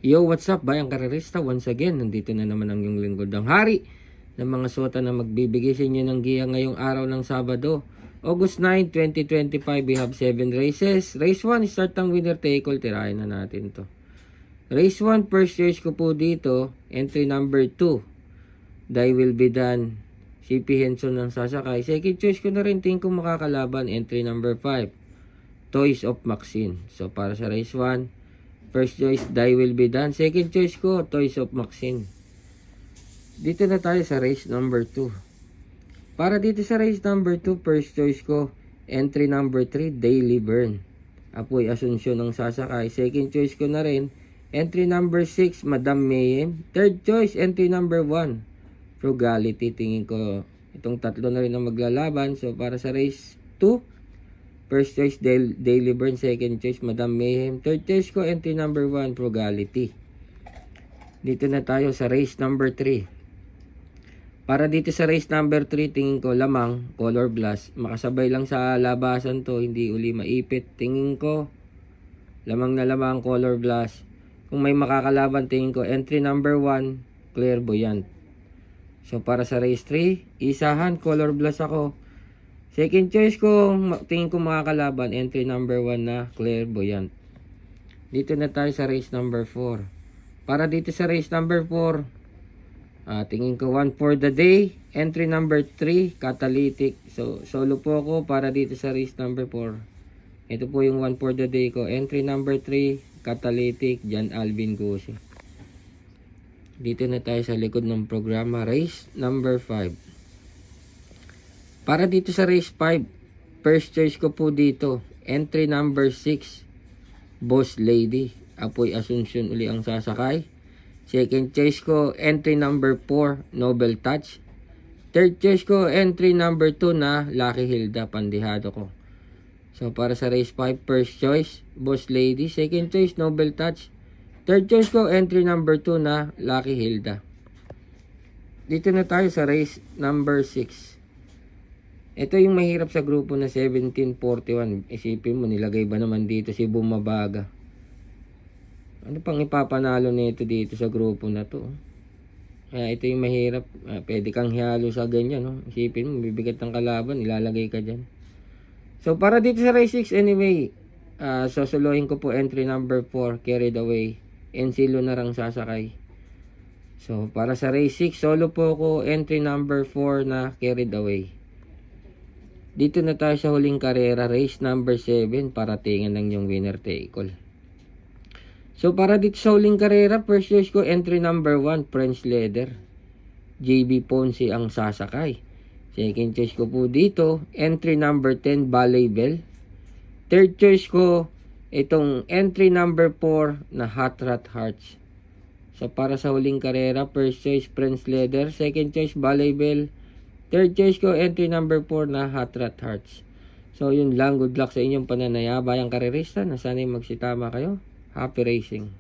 Yo, what's up, bayang karerista? Once again, nandito na naman ang yung lingkod ng hari ng mga sota na magbibigay sa inyo ng giya ngayong araw ng Sabado, August 9, 2025. We have 7 races. Race 1, start ang winner take all. Tirahin na natin to. Race 1, first choice ko po dito, entry number 2. Die will be done. CP Henson ng sasakay. Second choice ko na rin, tingin ko makakalaban, entry number 5. Toys of Maxine. So, para sa race 1, first choice, Die will be done. Second choice ko, Toys of Maxine. Dito na tayo sa race number 2. Para dito sa race number 2, first choice ko, entry number 3, Daily Burn. Apoy Asunsyon ng sasakay. Second choice ko na rin, entry number 6, Madam Mayhem. Third choice, entry number 1, Frugality. Tingin ko itong tatlo na rin ang maglalaban. So, para sa race 2, first choice, Daily Burn. Second choice, Madam Mayhem. Third choice ko, entry number 1, Frugality. Dito na tayo sa race number 3. Para dito sa race number 3, tingin ko lamang, Color Blast. Makasabay lang sa labasan to, hindi uli maipit. Tingin ko, lamang na lamang, Color Blast. Kung may makakalaban, tingin ko, entry number 1, Clairvoyant. So, para sa race 3, isahan, Color Blast ako. Second choice ko, tingin ko makakalaban, entry number 1 na Clairvoyant. Dito na tayo sa race number 4. Para dito sa race number 4, tingin ko 1 for the day, entry number 3, Catalytic. So, solo po ako para dito sa race number 4. Ito po yung 1 for the day ko, entry number 3, Catalytic, John Alvin Gussi. Dito na tayo sa likod ng programa, race number 5. Para dito sa race 5, first choice ko po dito, entry number 6, Boss Lady. Apoy Asunsyon uli ang sasakay. Second choice ko, entry number 4, Noble Touch. Third choice ko, entry number 2 na Lucky Hilda, pandihado ko. So, para sa race 5, first choice, Boss Lady. Second choice, Noble Touch. Third choice ko, entry number 2 na Lucky Hilda. Dito na tayo sa race number 6. Ito yung mahirap sa grupo na 1741. Isipin mo, nilagay ba naman dito si Bumabaga? Ano pang ipapanalo nito dito sa grupo na to? Ito yung mahirap. Pwede kang hiyalo sa ganyan. No? Isipin mo, bibigat ng kalaban, ilalagay ka dyan. So, para dito sa race 6, anyway, sosolohin ko po entry number 4, Carried Away. Ensilo na rang sasakay. So, para sa race 6, solo po ko entry number 4 na Carried Away. Dito na tayo sa huling karera, race number 7, para tingnan ng yung winner take all. So, para dito sa huling karera, first choice ko, entry number 1, French Leather. JB Ponce ang sasakay. Second choice ko po dito, entry number 10, Ballet Bell. Third choice ko, itong entry number 4 na Hot Rat Hearts. So, para sa huling karera, first choice, French Leather. Second choice, Ballet Bell. Third choice ko, entry number 4 na Hot Rat Hearts. So, yun lang. Good luck sa inyong pananayabayang karerista na sana'y magsitama kayo. Happy racing!